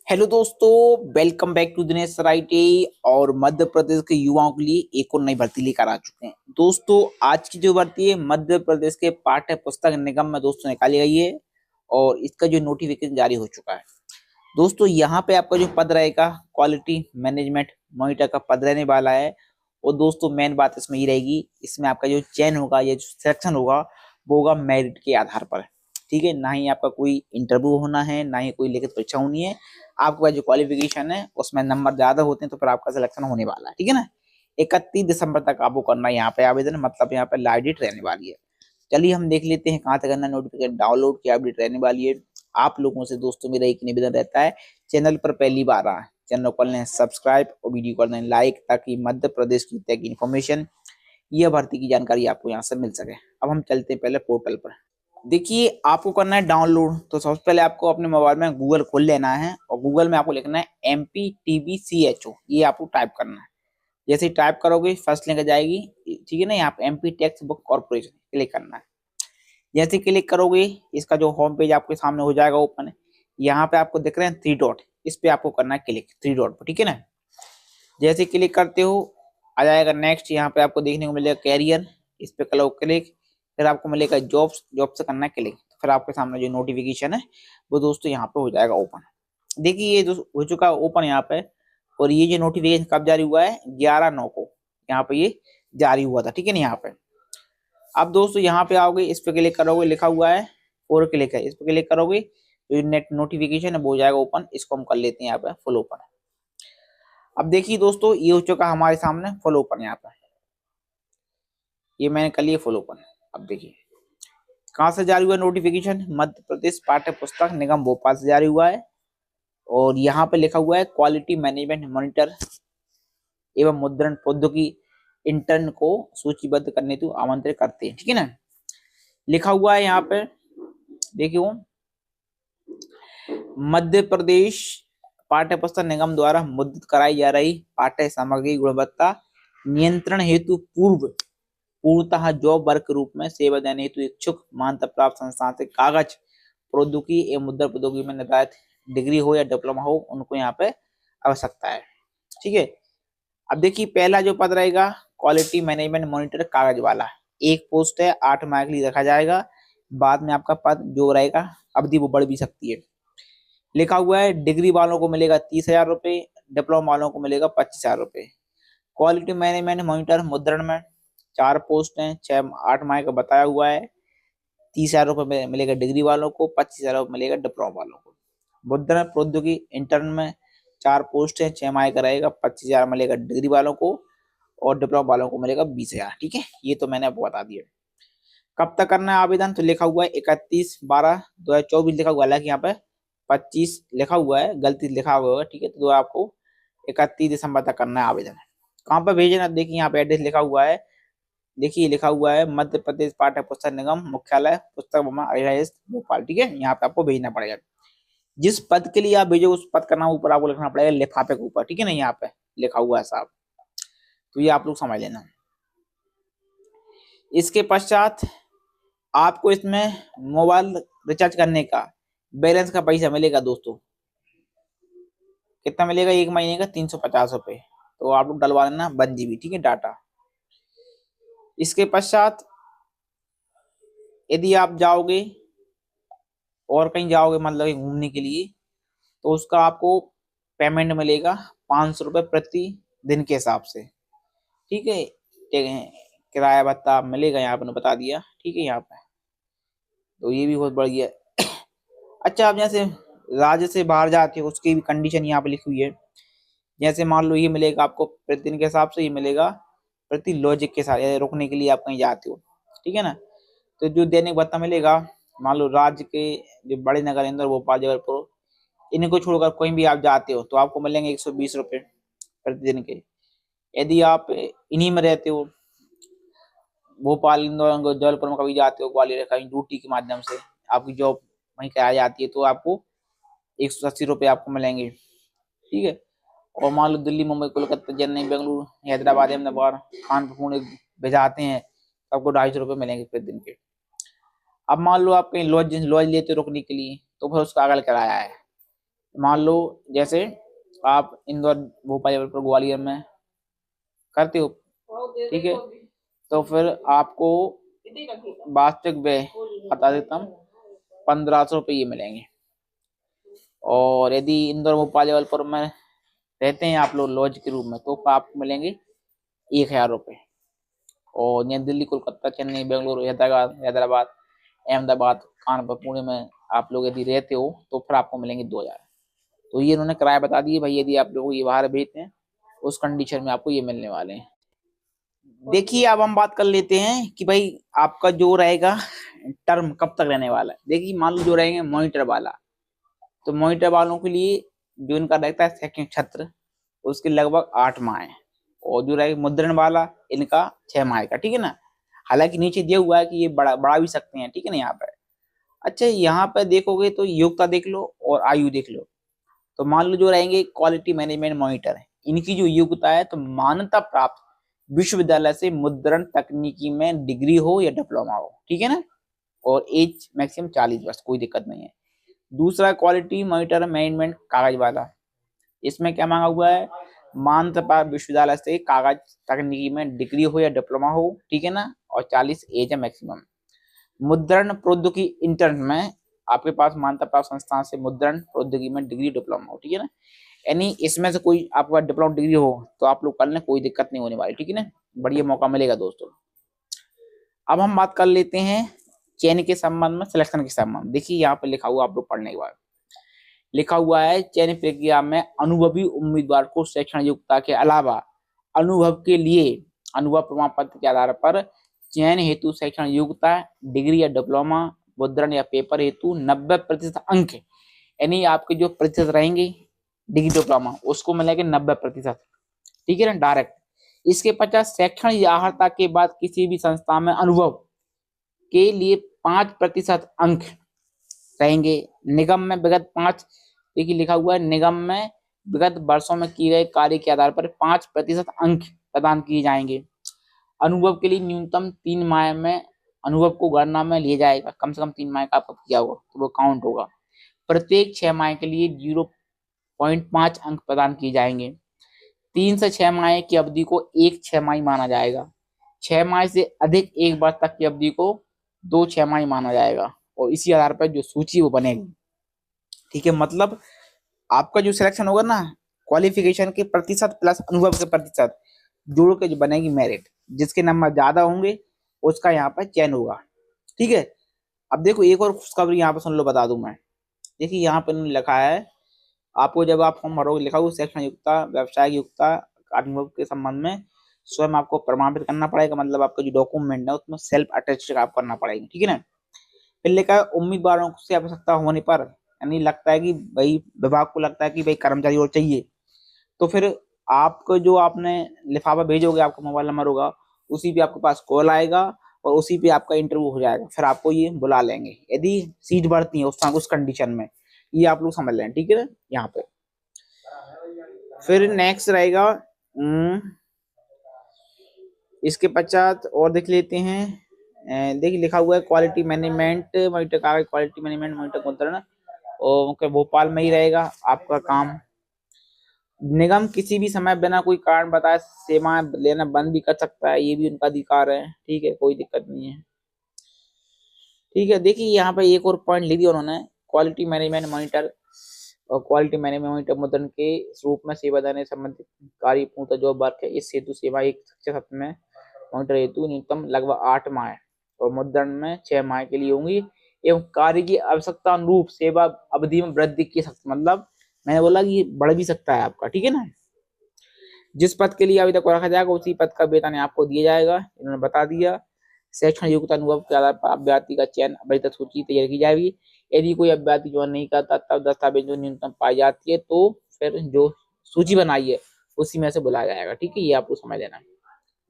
Hello दोस्तों, welcome back to Dinesh सराइटे। और मध्य प्रदेश के युवाओं के लिए एक और नई भर्ती लेकर आ चुके हैं। दोस्तों, आज की जो भर्ती है मध्य प्रदेश के पाठ्य पुस्तक निगम में दोस्तों निकाली गई है और इसका जो नोटिफिकेशन जारी हो चुका है। दोस्तों, यहाँ पे आपका जो पद रहेगा क्वालिटी मैनेजमेंट मॉनिटर का पद रहने वाला है। और दोस्तों, मेन बात इसमें ये रहेगी, इसमें आपका जो चयन होगा या जो सिलेक्शन होगा वो होगा मेरिट के आधार पर। ठीक है, ना ही आपका कोई इंटरव्यू होना है, ना ही कोई लिखित परीक्षा होनी है। आपके पास जो क्वालिफिकेशन है उसमें नंबर ज्यादा होते हैं तो फिर आपका सिलेक्शन होने वाला है। ठीक है ना। 31 दिसंबर तक आपको करना है यहाँ पे आवेदन, मतलब यहाँ पे लास्ट डेट रहने वाली है। चलिए हम देख लेते हैं कहाँ तक करना। नोटिफिकेशन डाउनलोड की अपडेट रहने वाली है। आप लोगों से दोस्तों मेरा एक निवेदन रहता है, चैनल पर पहली बार आए चैनल को कर लें सब्सक्राइब और वीडियो कर लें लाइक, ताकि मध्य प्रदेश की तक इन्फॉर्मेशन, यह भर्ती की जानकारी आपको यहाँ से मिल सके। अब हम चलते हैं पहले पोर्टल पर। देखिए, आपको करना है डाउनलोड। तो सबसे पहले आपको अपने मोबाइल में गूगल खोल लेना है और गूगल में आपको लिखना है MPTBCHO, ये आपको टाइप करना है। जैसे ही टाइप करोगे फर्स्ट लिंक जाएगी, ठीक है ना। यहाँ पे MP text book corporation click करना है। जैसे क्लिक करोगे इसका जो होम पेज आपके सामने हो जाएगा ओपन। यहाँ पे आपको दिख रहे हैं 3 डॉट, इस पे आपको करना है क्लिक 3 डॉट पर। ठीक है ना। जैसे क्लिक करते हो आ जाएगा नेक्स्ट। यहाँ पे आपको देखने को मिलेगा कैरियर, इस पे करो क्लिक। फिर आपको मिलेगा जॉब्स, जॉब से करना है क्लिक। फिर आपके सामने जो नोटिफिकेशन है वो दोस्तों यहाँ पे हो जाएगा ओपन। देखिए, ये हो चुका है ओपन यहाँ पे। और ये जो नोटिफिकेशन कब जारी हुआ है, 11/9 को यहाँ पे ये जारी हुआ था। ठीक है ना। यहाँ पे अब दोस्तों यहाँ पे आओगे, इस पे क्लिक करोगे, लिखा हुआ है और क्लिक है, इस पे क्लिक करोगे जो नेट नोटिफिकेशन है वो हो जाएगा ओपन। इसको हम कर लेते हैं यहाँ पे फुल ओपन। अब देखिए दोस्तों, ये हो चुका हमारे सामने फुल ओपन। यहाँ पे ये मैंने कर लिया फुल ओपन। अब देखिए कहाँ से जारी हुआ नोटिफिकेशन, मध्य प्रदेश पाठ्य पुस्तक निगम भोपाल से जारी हुआ है। और यहाँ पे लिखा हुआ है क्वालिटी मैनेजमेंट मॉनिटर एवं मुद्रण प्रौद्योगिकी इंटर्न को सूचीबद्ध करने हेतु आमंत्रित करते हैं। ठीक है ना। लिखा हुआ है यहाँ पे, देखियो, मध्य प्रदेश पाठ्य पुस्तक निगम द्वारा मुद्रित कराई जा रही पाठ्य सामग्री गुणवत्ता नियंत्रण हेतु पूर्णतः जॉब वर्क के रूप में सेवा देने हेतु इच्छुक मान्यता प्राप्त संस्थान से कागज प्रौद्योगिकी एवं मुद्रण प्रौद्योगिकी में निर्धारित डिग्री हो या डिप्लोमा हो, उनको यहाँ पे आवश्यकता है। ठीक है। अब देखिए पहला जो पद रहेगा क्वालिटी मैनेजमेंट मॉनिटर कागज वाला, एक पोस्ट है, 8 मार्क के लिए रखा जाएगा। बाद में आपका पद जो रहेगा अवधि वो बढ़ भी सकती है। लिखा हुआ है डिग्री वालों को मिलेगा 30,000 रुपए, डिप्लोमा वालों को मिलेगा 25,000 रुपए। क्वालिटी मैनेजमेंट मॉनिटर मुद्रण में 4 पोस्ट हैं, 8 माह का बताया हुआ है। 30,000 रुपए मिलेगा डिग्री वालों को, 25,000 रुपए मिलेगा डिप्लोमा वालों को। मुद्रण प्रौद्योगिकी इंटर्न में 4 पोस्ट है, 6 माह का रहेगा, 25,000 मिलेगा डिग्री वालों को और डिप्लोमा वालों को मिलेगा 20,000। ठीक है, ये तो मैंने आपको बता दिया। कब तक करना है आवेदन, तो लिखा हुआ है 31/12/2024 लिखा हुआ है, हालांकि यहाँ पे 25 लिखा हुआ है, गलती लिखा हुआ है। ठीक है, तो आपको 31 दिसंबर तक करना है आवेदन। कहाँ पर भेजना, देखिए यहाँ पे एड्रेस लिखा हुआ है। देखिए लिखा हुआ है मध्य प्रदेश पाठ्य पुस्तक निगम मुख्यालय पुस्तक भवन IIS भोपाल। ठीक है, यहाँ पे आपको भेजना पड़ेगा। जिस पद के लिए आप भेजो उस पद का नाम ऊपर आपको लिखना पड़ेगा लिफाफे के ऊपर। ठीक है ना, यहाँ पे लिखा हुआ है साहब, तो ये आप लोग समझ लेना। इसके पश्चात आपको इसमें मोबाइल रिचार्ज करने का बैलेंस का पैसा मिलेगा दोस्तों। कितना मिलेगा, 1 महीने का 350 रुपए। तो आप लोग डलवा देना 1 GB। ठीक है, डाटा। इसके पश्चात यदि आप जाओगे और कहीं जाओगे, मतलब घूमने के लिए, तो उसका आपको पेमेंट मिलेगा 500 रुपए प्रति दिन के हिसाब से। ठीक है, किराया भत्ता मिलेगा, यहाँ पर बता दिया। ठीक है, यहाँ पे तो ये भी बहुत बढ़िया है। अच्छा, आप जैसे राज्य से बाहर जाते हो उसकी भी कंडीशन यहाँ पे लिखी हुई है। जैसे मान लो ये मिलेगा आपको प्रति दिन के हिसाब से, ये मिलेगा प्रति लॉजिक के साथ, रुकने के लिए आप कहीं जाते हो। ठीक है ना। तो जो दैनिक भत्ता मिलेगा, मान लो राज्य के जो बड़े नगर इंदौर भोपाल जबलपुर इनको छोड़कर कहीं भी आप जाते हो तो आपको मिलेंगे 120 रुपए प्रतिदिन के। यदि आप इन्हीं में रहते हो, भोपाल इंदौर जबलपुर में कभी जाते हो, ग्वालियर कहीं ड्यूटी के माध्यम से आपकी जॉब वहीं कराई जाती है, तो आपको 180 रुपये आपको मिलेंगे। ठीक है। और मान लो दिल्ली मुंबई कोलकाता चेन्नई बेंगलुरु हैदराबाद अहमदाबाद कानपुर पुणे भेजाते हैं, तो आपको 250 रुपये मिलेंगे प्रतिदिन के। अब मान लो आप कहीं लॉज लेते हो रुकने के लिए, तो फिर उसका अगल किराया है। मान लो जैसे आप इंदौर, भोपाल, जबलपुर, ग्वालियर में करते हो, ठीक है, तो फिर आपको वास्तविक व्यय बता देता हूँ, 1500 रुपये ये मिलेंगे। और यदि इंदौर, भोपाल, जबलपुर में रहते हैं आप लोग लॉज के रूप में, तो आपको मिलेंगे 1000 रुपये। और नई दिल्ली, कोलकाता, चेन्नई, बेंगलुरु, हैदराबाद, अहमदाबाद, कानपुर, पुणे में आप लोग यदि रहते हो तो फिर आपको मिलेंगे 2000। तो ये इन्होंने किराया बता दिए भाई, यदि आप लोग ये बाहर भेजते हैं उस कंडीशन में आपको ये मिलने वाले हैं। देखिए अब हम बात कर लेते हैं कि भाई आपका जो रहेगा टर्म कब तक रहने वाला है। देखिए मान लो जो रहेंगे मॉनिटर वाला, तो मॉनिटर वालों के लिए जो इनका रहता है सेकंड छत्र, उसके लगभग 8 माह है। और जो रहेगा मुद्रण वाला, इनका 6 माह का, ठीक है ना। हालांकि नीचे दिया हुआ है कि ये बढ़ा भी सकते हैं, ठीक है ना यहाँ पे। अच्छा यहाँ पे देखोगे तो योग्यता देख लो और आयु देख लो। तो मान लो जो रहेंगे क्वालिटी मैनेजमेंट मॉनिटर है, इनकी जो योग्यता है तो मान्यता प्राप्त विश्वविद्यालय से मुद्रण तकनीकी में डिग्री हो या डिप्लोमा हो, ठीक है ना। और एज मैक्सिमम 40 वर्ष, कोई दिक्कत नहीं है। दूसरा क्वालिटी मॉनिटर मैनेजमेंट कागज वाला, इसमें क्या मांगा हुआ है, मान्यता प्राप्त विश्वविद्यालय से कागज तकनीकी में डिग्री हो या डिप्लोमा हो, ठीक है ना। और 40 एज है मैक्सिमम। मुद्रण प्रौद्योगिकी इंटर्न में आपके पास मान्यता प्राप्त संस्थान से मुद्रण प्रौद्योगिकी में डिग्री डिप्लोमा हो, ठीक है ना। यानी इसमें से कोई आपका डिप्लोमा डिग्री हो तो आप लोग कर लें, कोई दिक्कत नहीं होने वाली, ठीक है ना। बढ़िया मौका मिलेगा दोस्तों। अब हम बात कर लेते हैं चयन के संबंध में, सिलेक्शन के संबंध। देखिए यहाँ पे लिखा हुआ, आप लोग पढ़ने के बाद लिखा हुआ है, चयन प्रक्रिया में अनुभवी उम्मीदवार को शैक्षणिक योग्यता के अलावा अनुभव के लिए अनुभव प्रमाण पत्र के आधार पर चयन हेतु शैक्षणिक योग्यता, डिग्री या डिप्लोमा, मुद्रण या पेपर हेतु 90% अंक, यानी आपके जो प्रतिशत रहेंगे डिग्री डिप्लोमा उसको मिलेंगे 90%, ठीक है ना, डायरेक्ट। इसके पश्चात शैक्षणिक अर्हता के बाद किसी भी संस्था में अनुभव के लिए 5% अंक रहेंगे। निगम में विगत 5, देखिए लिखा हुआ है, निगम में विगत वर्षों में किए गए कार्य के आधार पर 5% अंक प्रदान किए जाएंगे। अनुभव के लिए न्यूनतम 3 माह में अनुभव को गणना में लिया जाएगा, कम से कम 3 माह का आपका किया होगा तो वो काउंट होगा। प्रत्येक 6 माह के लिए 0.5 अंक प्रदान किए जाएंगे। 3 से 6 माह की अवधि को एक 6 माही माना जाएगा। 6 माह से अधिक एक वर्ष तक की अवधि को 2 6 माही माना जाएगा। और इसी आधार पर जो सूची वो बनेगी, ठीक है। मतलब आपका जो सिलेक्शन होगा ना, क्वालिफिकेशन के प्रतिशत प्लस अनुभव के प्रतिशत जोड़ के जो बनेगी मेरिट, जिसके नंबर ज्यादा होंगे उसका यहाँ पर चयन होगा, ठीक है। अब देखो एक और खुशखबरी यहाँ पर सुन लो, बता दूं मैं। देखिए यहाँ पर लिखा है, आपको जब आप फॉर्म भरोगे लिखा हुआ शैक्षणिक योग्यता, व्यवसायिक योग्यता, अनुभव के संबंध में स्वयं आपको प्रमाणित करना पड़ेगा। मतलब आपका जो डॉक्यूमेंट है उसमें सेल्फ अटेस्टेड आप करना पड़ेगा, ठीक है ना। फिर लिखा है उम्मीदवारों से आवश्यकता होने पर, यानी लगता है कि भाई विभाग को लगता है कि भाई कर्मचारी और चाहिए, तो फिर आपको जो आपने लिफाफा भेजोगे, आपका मोबाइल नंबर होगा, उसी पे आपके पास कॉल आएगा और उसी पे आपका इंटरव्यू हो जाएगा। फिर आपको ये बुला लेंगे यदि सीट बढ़ती है उस कंडीशन में। ये आप लोग समझ लें, ठीक है ना यहाँ पे। फिर नेक्स्ट रहेगा इसके पश्चात और देख लेते हैं। देखिए लिखा हुआ है क्वालिटी मैनेजमेंट मॉनिटर, कागज क्वालिटी मैनेजमेंट मॉनिटर मुद्रण, और भोपाल में ही रहेगा आपका काम। निगम किसी भी समय बिना कोई कारण बताए सेवाएं लेना बंद भी कर सकता है, ये भी उनका अधिकार है, ठीक है, कोई दिक्कत नहीं है, ठीक है। देखिए यहाँ पे एक और पॉइंट लिख दिया उन्होंने, क्वालिटी मैनेजमेंट मॉनिटर और क्वालिटी मैनेजमेंट मॉनिटर मुद्रण के रूप में सेवा देने संबंधित कार्य पूर्णतः जॉब वर्क है। इस हेतु सेवा एक सप्ताह में मॉनिटर हेतु न्यूनतम लगभग 8 माह और मुद्रण में 6 माह के लिए होंगी, एवं कार्य की आवश्यकता अनुरूप सेवा अवधि में वृद्धि की सकती, मतलब मैंने बोला कि ये बढ़ भी सकता है आपका, ठीक है ना। जिस पद के लिए आवेदन को रखा जाएगा उसी पद का वेतन आपको दिया जाएगा, इन्होंने बता दिया। शैक्षणिक योग्यता अनुभव के आधार पर अभ्यर्थी का चयन अभिलिखित सूची तैयार की जाएगी। यदि कोई अभ्यर्थी ज्वाइन नहीं करता तब दस्तावेज जो न्यूनतम पाई जाती है तो फिर जो सूची बनाई है उसी में से बुलाया जाएगा, ठीक है। ये आपको समझ लेना,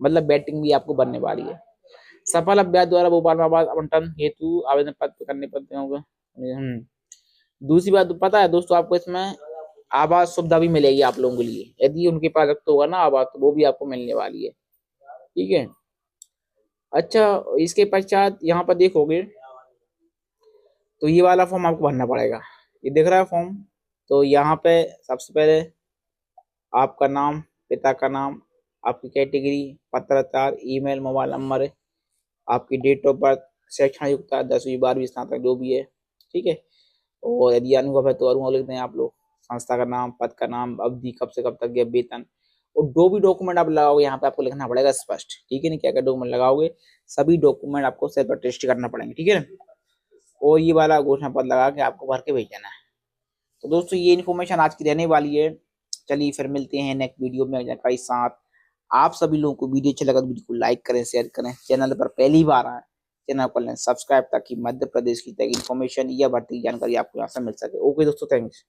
मतलब बैटिंग भी आपको बनने वाली है। सफल अभ्यर्थी द्वारा भोपाल में आवास आवंटन हेतु आवेदन पत्र करने पड़ते होंगे। दूसरी बात पता है दोस्तों, आपको इसमें आवास सुविधा भी मिलेगी आप लोगों के लिए, यदि उनके पास रखते होगा ना आवास तो वो भी आपको मिलने वाली है, ठीक है। अच्छा इसके पश्चात यहाँ पर देखोगे तो ये वाला फॉर्म आपको भरना पड़ेगा, ये दिख रहा है फॉर्म, तो यहाँ पे सबसे पहले आपका नाम, पिता का नाम, आपकी कैटेगरी, पत्राचार, ईमेल, मोबाइल नंबर, आपकी डेट ऑफ बर्थ, शैक्षणिक योग्यता 10वीं 12वीं स्नातक जो भी है, ठीक है। और यदि अनुभव है तो अनुभव लिख दें आप लोग, संस्था का नाम, पद का नाम, अवधि कब से कब तक है, वेतन, और जो भी डॉक्यूमेंट आप लगाओगे यहाँ पे आपको लिखना पड़ेगा स्पष्ट, ठीक है ना। क्या क्या डॉक्यूमेंट लगाओगे, सभी डॉक्यूमेंट आपको सेल्फ अटेस्ट करना पड़ेंगे, ठीक है ना। और ये वाला घोषणा पत्र लगा के आपको भर के भेज देना है। तो दोस्तों ये इन्फॉर्मेशन आज की रहने वाली है। चलिए फिर मिलते हैं नेक्स्ट वीडियो में जानकारी साथ। आप सभी लोगों को वीडियो अच्छा लगा तो वीडियो को लाइक करें, शेयर करें, चैनल पर पहली बार आए चैनल को लें सब्सक्राइब, ताकि मध्य प्रदेश की इन्फॉर्मेशन या भर्ती जानकारी आपको यहाँ से मिल सके। ओके दोस्तों, थैंक्स।